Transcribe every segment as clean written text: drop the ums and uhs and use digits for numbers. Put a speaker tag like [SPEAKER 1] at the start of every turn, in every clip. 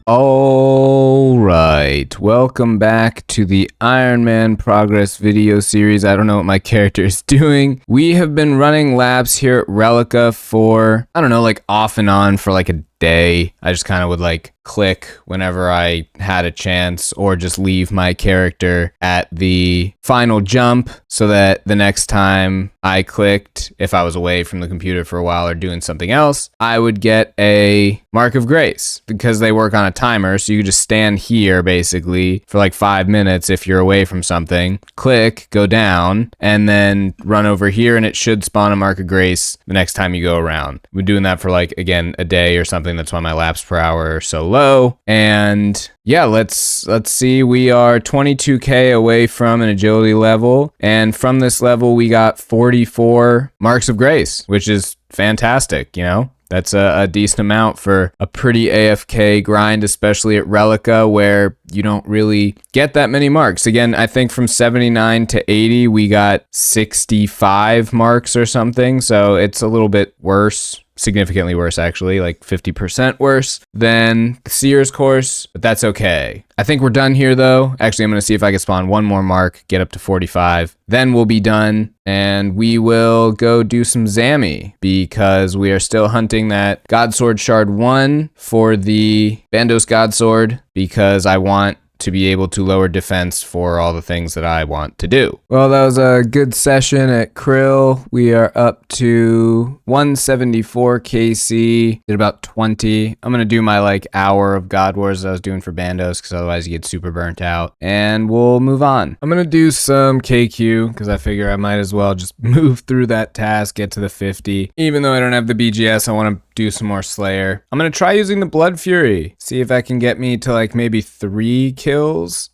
[SPEAKER 1] All right, welcome back to the Ironman progress video series. I don't know what my character is doing. We have been running laps here at Rellekka for, I don't know, like off and on for like a day. I just kind of would like click whenever I had a chance or just leave my character at the final jump so that the next time I clicked, if I was away from the computer for a while or doing something else, I would get a mark of grace because they work on a timer. So you just stand here basically for like 5 minutes if you're away from something, click, go down, and then run over here and it should spawn a mark of grace the next time you go around. We're doing that for like, again, a day or something. That's why my laps per hour are so low. And yeah, let's see. We are 22k away from an agility level, and from this level we got 44 marks of grace, which is fantastic. You know, that's a decent amount for a pretty AFK grind, especially at Rellekka, where you don't really get that many marks. Again, I think from 79 to 80 we got 65 marks or something, so it's a little bit worse. Significantly worse, actually, like 50% worse than the Sire's course, but that's okay. I think we're done here, though. Actually, I'm going to see if I can spawn one more mark, get up to 45. Then we'll be done, and we will go do some Zammy, because we are still hunting that Godsword Shard 1 for the Bandos Godsword, because I want to be able to lower defense for all the things that I want to do. Well, that was a good session at Krill. We are up to 174 KC, did about 20. I'm going to do my like hour of God Wars that I was doing for Bandos, because otherwise you get super burnt out, and we'll move on. I'm going to do some KQ, because I figure I might as well just move through that task, get to the 50. Even though I don't have the BGS, I want to do some more Slayer. I'm going to try using the Blood Fury, see if I can get me to like maybe 3 kills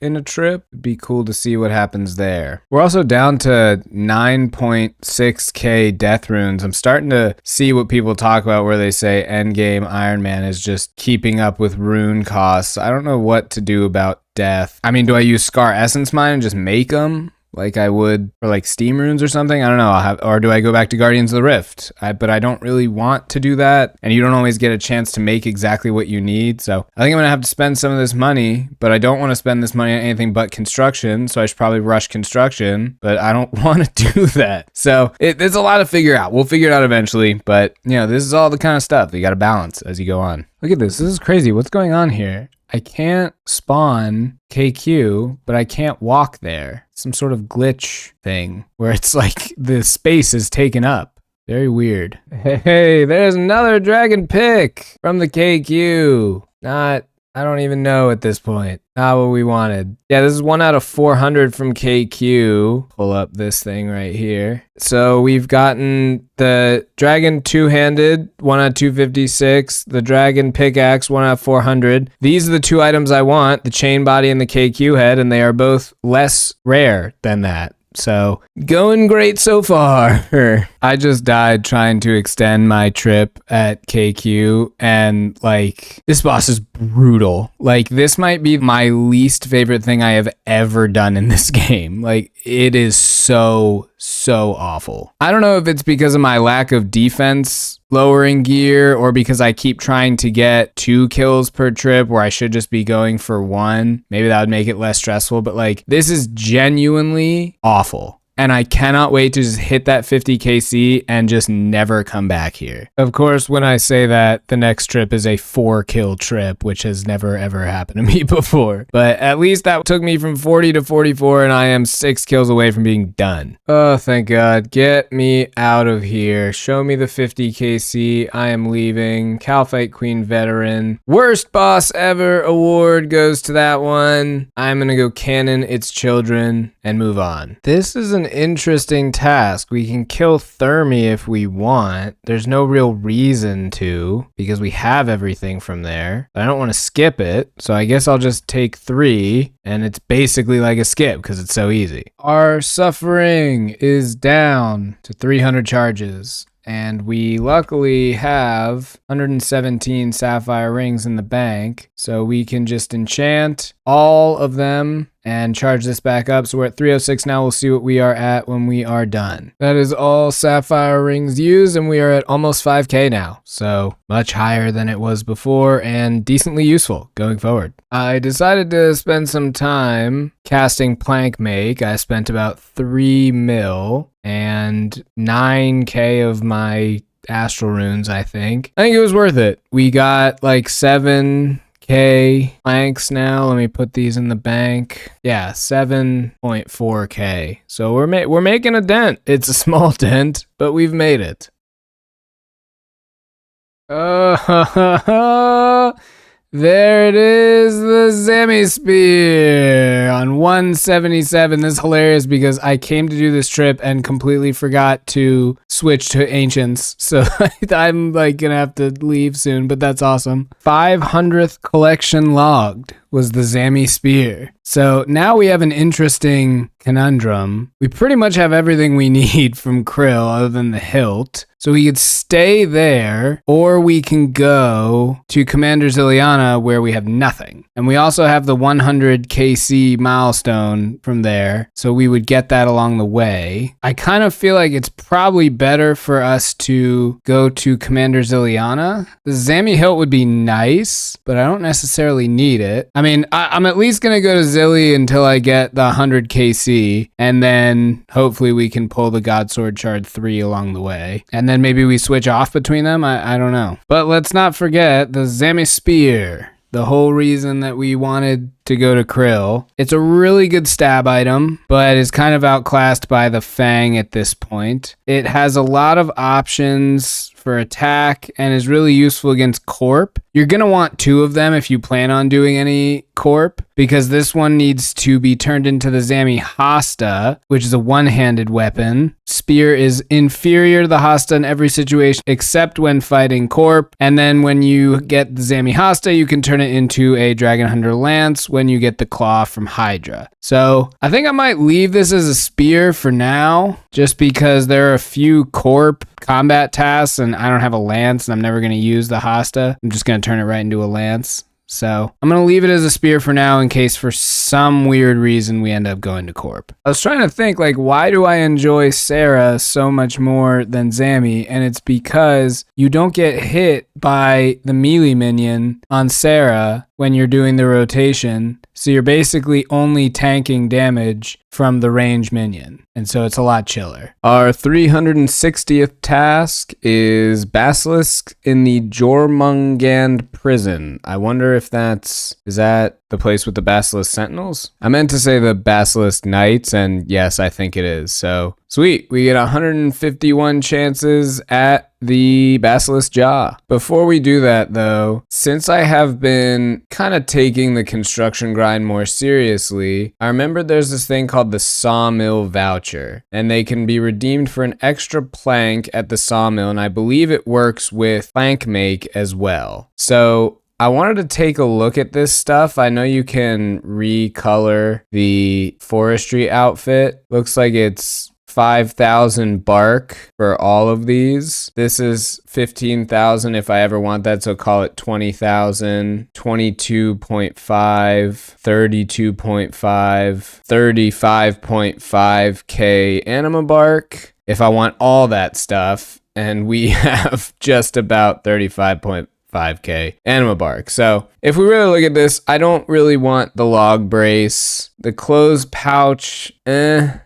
[SPEAKER 1] in a trip. It'd be cool to see what happens there. We're also down to 9.6k death runes. I'm starting to see what people talk about where they say endgame Ironman is just keeping up with rune costs. I don't know what to do about death. I mean, do I use Scar Essence Mine and just make them like I would for like Steam runes or something? I don't know. Or do I go back to Guardians of the Rift? But I don't really want to do that, and you don't always get a chance to make exactly what you need. So I think I'm gonna have to spend some of this money, but I don't want to spend this money on anything but construction, so I should probably rush construction, but I don't want to do that. So there's a lot to figure out. We'll figure it out eventually, but you know, this is all the kind of stuff that you got to balance as you go on. Look at this. This is crazy. What's going on here? I can't spawn KQ, but I can't walk there. Some sort of glitch thing where it's like the space is taken up. Very weird. Hey, there's another dragon pick from the KQ. I don't even know at this point. Not what we wanted. Yeah, this is 1 out of 400 from KQ. Pull up this thing right here. So we've gotten the dragon two-handed, 1 out of 256. The dragon pickaxe, 1 out of 400. These are the 2 items I want, the chain body and the KQ head, and they are both less rare than that. So going great so far. I just died trying to extend my trip at KQ, and like this boss is brutal. Like this might be my least favorite thing I have ever done in this game. Like it is so awful. I don't know if it's because of my lack of defense lowering gear or because I keep trying to get 2 kills per trip where I should just be going for 1. Maybe that would make it less stressful, but like this is genuinely awful. And I cannot wait to just hit that 50 KC and just never come back here. Of course, when I say that, the next trip is a 4-kill trip, which has never ever happened to me before. But at least that took me from 40 to 44, and I am 6 kills away from being done. Oh, thank God. Get me out of here. Show me the 50 KC. I am leaving. Calphite Queen Veteran. Worst boss ever award goes to that one. I'm gonna go cannon its children and move on. This is an interesting task. We can kill Thermi if we want. There's no real reason to, because we have everything from there. But I don't want to skip it, so I guess I'll just take 3, and it's basically like a skip because it's so easy. Our suffering is down to 300 charges. And we luckily have 117 sapphire rings in the bank, so we can just enchant all of them and charge this back up. So we're at 306 now. We'll see what we are at when we are done. That is all sapphire rings used, and we are at almost 5K now. So much higher than it was before and decently useful going forward. I decided to spend some time casting Plank Make. I spent about 3 mil and 9K of my astral runes, I think. I think it was worth it. We got like 7K planks now. Let me put these in the bank. Yeah, 7.4K. So we're making a dent. It's a small dent, but we've made it. There it is, the Zami Spear on 177. This is hilarious because I came to do this trip and completely forgot to switch to Ancients. So I'm like gonna have to leave soon, but that's awesome. 500th collection logged was the Zami Spear. So now we have an interesting conundrum. We pretty much have everything we need from Krill other than the hilt. So we could stay there, or we can go to Commander Ziliana where we have nothing. And we also have the 100 KC milestone from there. So we would get that along the way. I kind of feel like it's probably better for us to go to Commander Ziliana. The Zami hilt would be nice, but I don't necessarily need it. I mean, I'm at least going to go to Zilly until I get the 100 KC, and then hopefully we can pull the Godsword Shard 3 along the way. And then maybe we switch off between them. I don't know. But let's not forget the Zami Spear. The whole reason that we wanted to go to Krill. It's a really good stab item, but is kind of outclassed by the Fang at this point. It has a lot of options for attack and is really useful against Corp. You're going to want 2 of them if you plan on doing any Corp, because this one needs to be turned into the Zami Hasta, which is a one-handed weapon. Spear is inferior to the Hasta in every situation except when fighting Corp. And then when you get the Zami Hasta, you can turn it into a Dragon Hunter Lance when you get the Claw from Hydra. So I think I might leave this as a spear for now, just because there are a few Corp combat tasks and I don't have a Lance and I'm never going to use the Hasta. I'm just going to turn it right into a Lance. So I'm going to leave it as a spear for now in case for some weird reason we end up going to Corp. I was trying to think, like, why do I enjoy Sire so much more than Zami? And it's because you don't get hit by the melee minion on Sire when you're doing the rotation. So you're basically only tanking damage from the range minion. And so it's a lot chiller. Our 360th task is Basilisk in the Jormungand prison. I wonder if is that the place with the Basilisk Sentinels? I meant to say the Basilisk Knights, and yes, I think it is. So sweet, we get 151 chances at the Basilisk Jaw. Before we do that though, since I have been kind of taking the construction grind more seriously, I remembered there's this thing called the Sawmill Voucher, and they can be redeemed for an extra plank at the sawmill, and I believe it works with Plank Make as well. So I wanted to take a look at this stuff. I know you can recolor the forestry outfit. Looks like it's 5,000 bark for all of these. This is 15,000 if I ever want that, so call it 20,000, 22.5, 32.5, 35.5k anima bark if I want all that stuff, and we have just about 35.5k anima bark. So if we really look at this, I don't really want the log brace. The clothes pouch,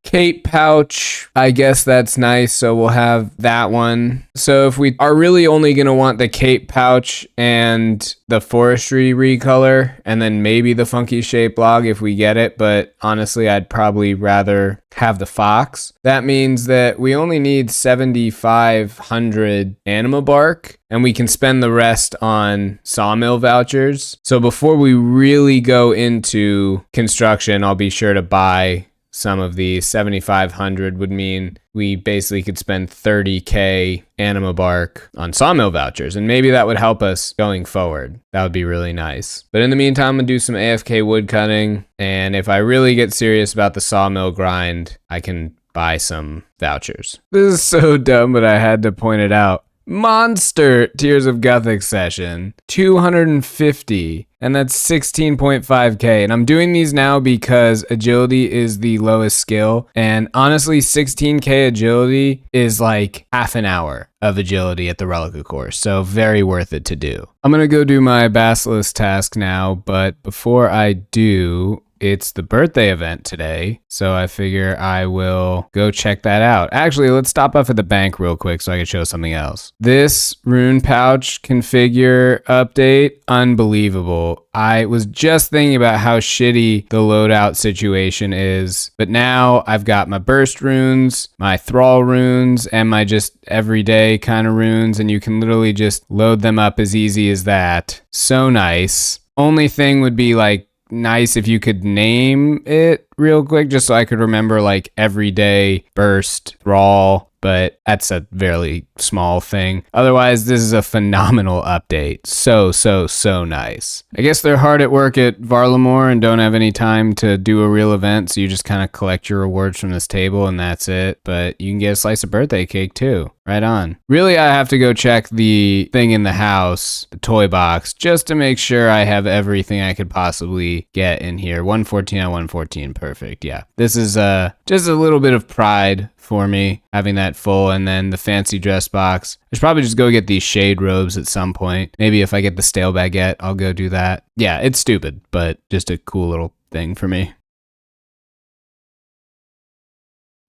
[SPEAKER 1] cape pouch, I guess that's nice, so we'll have that one. So if we are really only going to want the cape pouch and the forestry recolor, and then maybe the funky shape log if we get it, but honestly I'd probably rather have the fox. That means that we only need 7,500 anima bark, and we can spend the rest on sawmill vouchers. So before we really go into construction, I'll be sure to buy some of these. 7,500 would mean we basically could spend 30k anima bark on sawmill vouchers, and maybe that would help us going forward. That would be really nice. But in the meantime, I'm gonna do some AFK wood cutting, and if I really get serious about the sawmill grind, I can buy some vouchers. This is so dumb, but I had to point it out. monster Tears of Gothic session. 250. And that's 16.5k. And I'm doing these now because agility is the lowest skill. And honestly, 16k agility is like half an hour of agility at the Rellekka course. So very worth it to do. I'm going to go do my Basilisk task now. But before I do, it's the birthday event today, so I figure I will go check that out. Actually, let's stop off at the bank real quick so I can show something else. This rune pouch configure update, unbelievable. I was just thinking about how shitty the loadout situation is, but now I've got my burst runes, my thrall runes, and my just everyday kind of runes, and you can literally just load them up as easy as that. So nice. Only thing would be like, nice if you could name it real quick just so I could remember like everyday burst thrall, but that's a very small thing. Otherwise, this is a phenomenal update. So nice. I guess they're hard at work at Varlamore and don't have any time to do a real event, so you just kind of collect your rewards from this table and that's it. But you can get a slice of birthday cake too. Right on. Really, I have to go check the thing in the house, the toy box, just to make sure I have everything I could possibly get in here. 114 out 114, perfect. Yeah, this is just a little bit of pride for me having that full, and then the fancy dress box. I should probably just go get these shade robes at some point. Maybe if I get the stale baguette, I'll go do that. Yeah, it's stupid, but just a cool little thing for me.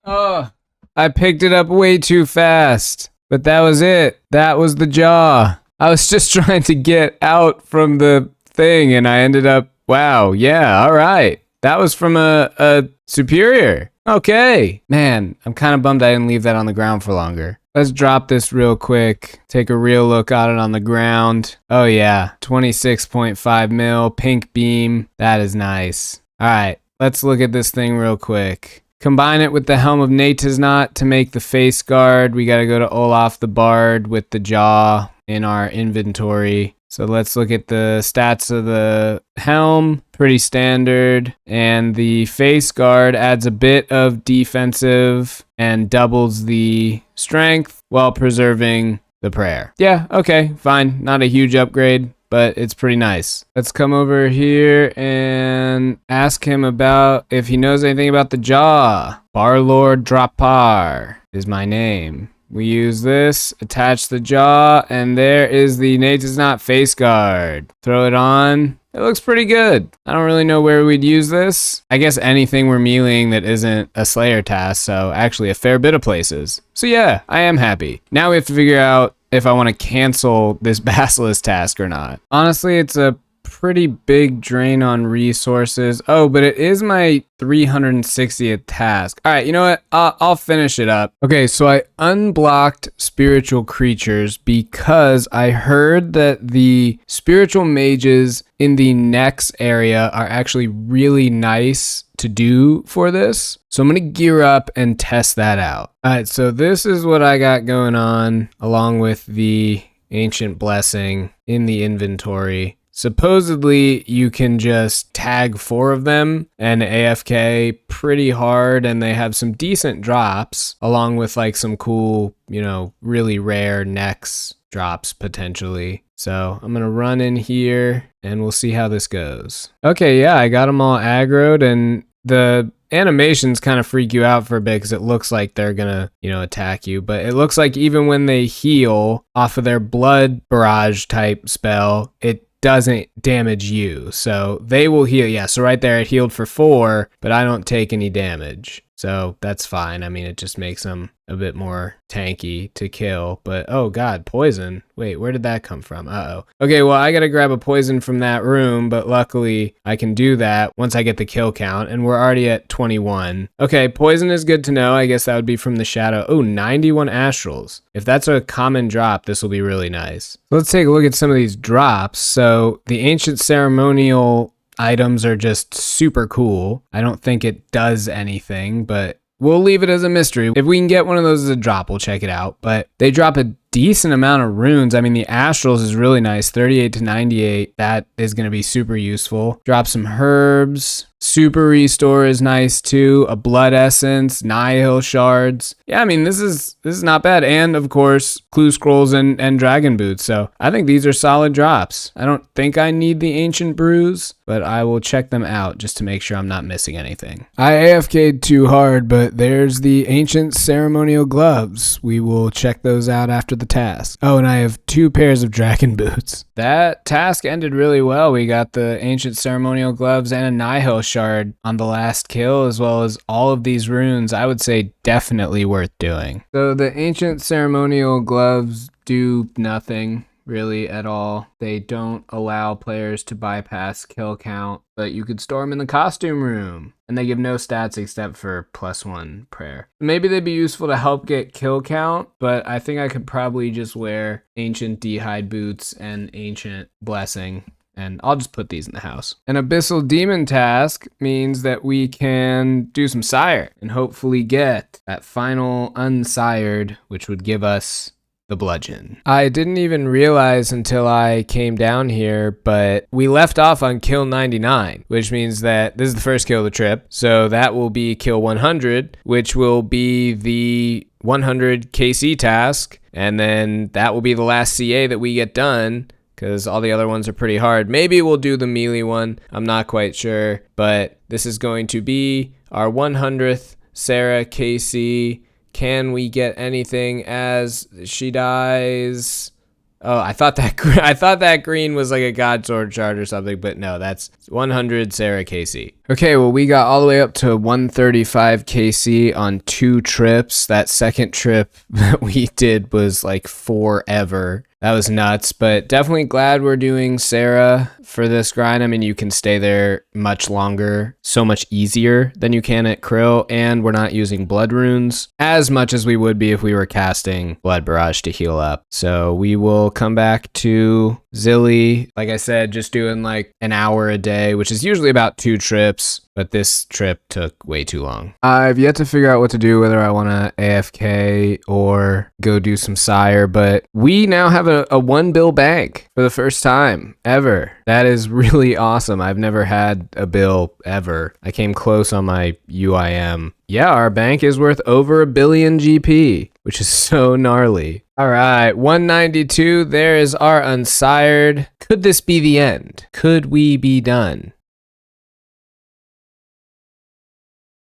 [SPEAKER 1] Oh, I picked it up way too fast, but that was it. That was the jaw. I was just trying to get out from the thing and I ended up, wow, yeah, all right. That was from a superior. Okay. Man, I'm kind of bummed I didn't leave that on the ground for longer. Let's drop this real quick. Take a real look at it on the ground. Oh yeah, 26.5 mil, pink beam. That is nice. All right, let's look at this thing real quick. Combine it with the Helm of Natiznot to make the face guard. We got to go to Olaf the Bard with the jaw in our inventory. So let's look at the stats of the helm. Pretty standard. And the face guard adds a bit of defensive and doubles the strength while preserving the prayer. Yeah, okay, fine. Not a huge upgrade, but it's pretty nice. Let's come over here and ask him about if he knows anything about the jaw. Barlord Drapar is my name. We use this, attach the jaw, and there is the Natiznot face guard. Throw it on. It looks pretty good. I don't really know where we'd use this. I guess anything we're mealing that isn't a Slayer task, so actually a fair bit of places. So yeah, I am happy. Now we have to figure out if I want to cancel this Basilisk task or not. Honestly, it's a pretty big drain on resources. Oh, but it is my 360th task. All right, you know what? I'll finish it up. Okay, so I unblocked spiritual creatures because I heard that the spiritual mages in the next area are actually really nice to do for this. So I'm gonna gear up and test that out. All right, so this is what I got going on along with the Ancient Blessing in the inventory. Supposedly, you can just tag 4 of them and AFK pretty hard, and they have some decent drops, along with like some cool, you know, really rare next drops potentially. So I'm gonna run in here and we'll see how this goes. Okay, yeah, I got them all aggroed, and the animations kind of freak you out for a bit because it looks like they're gonna, you know, attack you, but it looks like even when they heal off of their blood barrage type spell, it doesn't damage you. So they will heal. Yeah, so right there it healed for 4, but I don't take any damage. So that's fine. I mean, it just makes them a bit more tanky to kill. But oh god, poison. Wait, where did that come from? Uh-oh. Okay, well, I gotta grab a poison from that room, but luckily I can do that once I get the kill count, and we're already at 21. Okay, poison is good to know. I guess that would be from the shadow. Oh, 91 astrals. If that's a common drop, this will be really nice. Let's take a look at some of these drops. So the ancient ceremonial items are just super cool. I don't think it does anything, but we'll leave it as a mystery. If we can get one of those as a drop, we'll check it out. But they drop a decent amount of runes. I mean, the astrals is really nice, 38 to 98. That is going to be super useful. Drop some herbs. Super Restore is nice too. A Blood Essence, Nihil Shards. Yeah, I mean, this is not bad. And of course, Clue Scrolls and Dragon Boots. So I think these are solid drops. I don't think I need the Ancient Brews, but I will check them out just to make sure I'm not missing anything. I AFK'd too hard, but there's the Ancient Ceremonial Gloves. We will check those out after the task. Oh, and I have 2 pairs of Dragon Boots. That task ended really well. We got the Ancient Ceremonial Gloves and a Nihil Shard on the last kill, as well as all of these runes. I would say definitely worth doing. So the Ancient Ceremonial Gloves do nothing really at all. They don't allow players to bypass kill count, but you could store them in the costume room, and they give no stats except for +1 prayer. Maybe they'd be useful to help get kill count, but I think I could probably just wear Ancient D'hide Boots and Ancient Blessing, and I'll just put these in the house. An Abyssal Demon task means that we can do some Sire and hopefully get that final unsired, which would give us the Bludgeon. I didn't even realize until I came down here, but we left off on kill 99, which means that this is the first kill of the trip. So that will be kill 100, which will be the 100 KC task. And then that will be the last CA that we get done, because all the other ones are pretty hard. Maybe we'll do the melee one. I'm not quite sure, but this is going to be our 100th Sire KC. Can we get anything as she dies? Oh, I thought that green was like a God Sword shard or something, but no, that's 100 Sire KC. Okay, well, we got all the way up to 135 KC on 2 trips. That second trip that we did was like forever. That was nuts, but definitely glad we're doing Sire for this grind. I mean, you can stay there much longer, so much easier than you can at Krill, and we're not using blood runes as much as we would be if we were casting Blood Barrage to heal up. So we will come back to Zilly. Like I said, just doing like an hour a day, which is usually about 2 trips, but this trip took way too long. I've yet to figure out what to do, whether I want to AFK or go do some Sire, but we now have a 1 bill bank for the first time ever. That is really awesome. I've never had a bill ever. I came close on my UIM. Yeah, our bank is worth over 1 billion GP, which is so gnarly. All right, 192, there is our unsired. Could this be the end? Could we be done?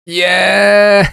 [SPEAKER 1] Yeah,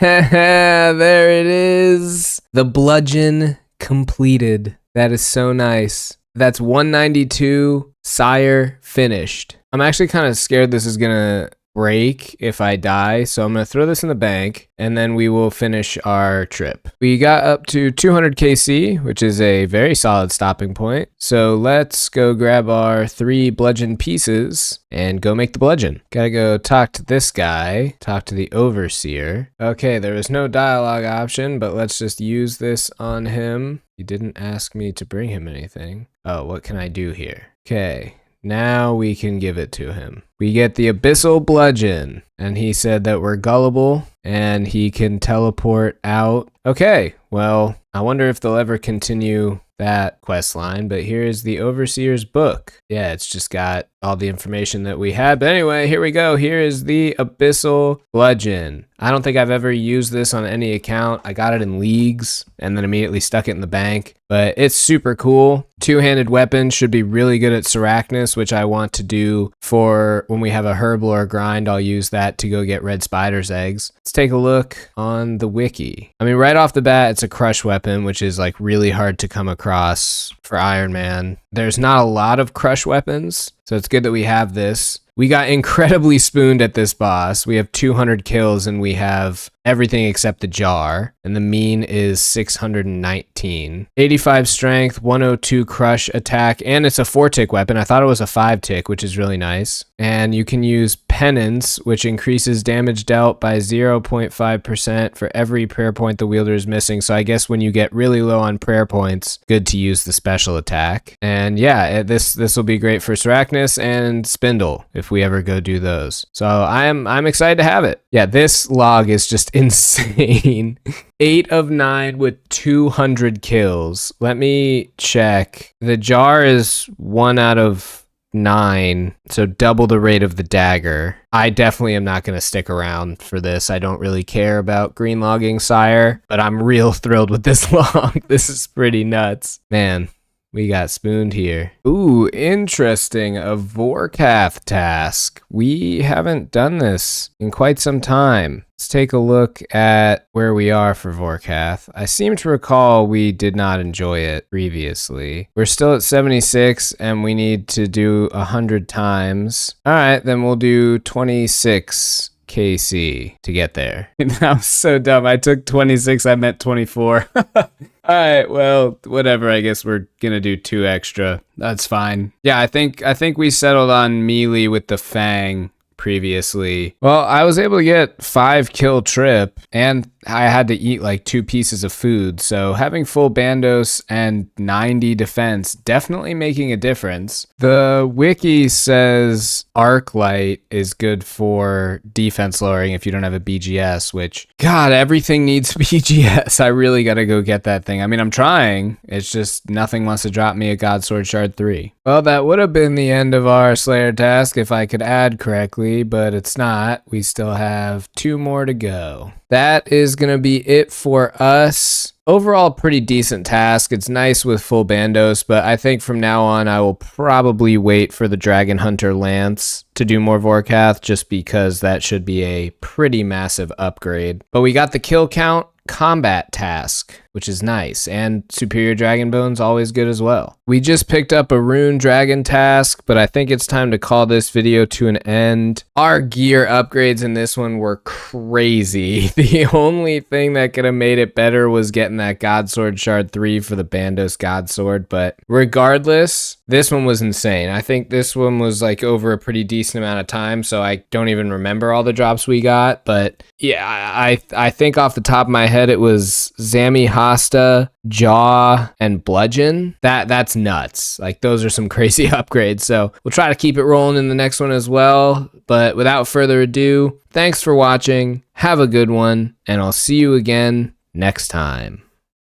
[SPEAKER 1] there it is. The Bludgeon completed. That is so nice. That's 192, Sire finished. I'm actually kind of scared this is gonna break if I die, so I'm gonna throw this in the bank and then we will finish our trip. We got up to 200 KC, which is a very solid stopping point. So let's go grab our 3 bludgeon pieces and go make the bludgeon. Gotta go talk to this guy, talk to the overseer. Okay, there was no dialogue option, but let's just use this on him. He didn't ask me to bring him anything. Oh, what can I do here? Okay. Now we can give it to him. We get the Abyssal Bludgeon, and he said that we're gullible and he can teleport out. Okay, well, I wonder if they'll ever continue that quest line, but here's the Overseer's book. Yeah, it's just got all the information that we had. But anyway, here we go. Here is the Abyssal Bludgeon. I don't think I've ever used this on any account. I got it in leagues and then immediately stuck it in the bank, but it's super cool. 2-handed weapon, should be really good at Sarachnis, which I want to do for when we have a Herblore grind. I'll use that to go get red spider's eggs. Let's take a look on the wiki. I mean, right off the bat, it's a crush weapon, which is like really hard to come across for Ironman. There's not a lot of crush weapons, so it's good that we have this. We got incredibly spooned at this boss. We have 200 kills and we have everything except the jar, and the mean is 619. 85 strength, 102 crush attack, and it's a 4-tick weapon. I thought it was a 5-tick, which is really nice. And you can use penance, which increases damage dealt by 0.5% for every prayer point the wielder is missing. So I guess when you get really low on prayer points, good to use the special attack. And yeah, this will be great for Sarachnis and Spindle if we ever go do those. So I'm excited to have it. Yeah, this log is just insane. 8 of 9 with 200 kills. Let me check. The jar is 1 out of 9, so double the rate of the dagger. I definitely am not going to stick around for this. I don't really care about green logging Sire, but I'm real thrilled with this log. This is pretty nuts. Man, we got spooned here. Ooh, interesting. A Vorkath task. We haven't done this in quite some time. Let's take a look at where we are for Vorkath. I seem to recall we did not enjoy it previously. We're still at 76 and we need to do 100 times. All right, then we'll do 26 KC to get there. That was so dumb. I took 26, I meant 24. All right, well, whatever. I guess we're gonna do 2 extra. That's fine. Yeah, I think we settled on melee with the Fang previously. Well, I was able to get 5 kill trip, and I had to eat like 2 pieces of food, so having full bandos and 90 defense definitely making a difference. The wiki says arc light is good for defense lowering if you don't have a BGS, which, God, everything needs BGS. I really gotta go get that thing. I mean, I'm trying. It's just nothing wants to drop me a God Sword Shard 3. Well, that would have been the end of our Slayer task if I could add correctly, but it's not. We still have 2 more to go. That is going to be it for us. Overall, pretty decent task. It's nice with full bandos, but I think from now on I will probably wait for the Dragon Hunter Lance to do more Vorkath, just because that should be a pretty massive upgrade. But we got the kill count combat task, which is nice, and superior dragon bones always good as well. We just picked up a rune dragon task, but I think it's time to call this video to an end. Our gear upgrades in this one were crazy. The only thing that could have made it better was getting that God Sword Shard 3 for the Bandos God Sword, but regardless, this one was insane. I think this one was like over a pretty decent amount of time, so I don't even remember all the drops we got, but yeah, I think off the top of my head it was Zami, Hasta, Jaw, and Bludgeon. That's nuts. Like, those are some crazy upgrades, so we'll try to keep it rolling in the next one as well. But without further ado, thanks for watching, have a good one, and I'll see you again next time.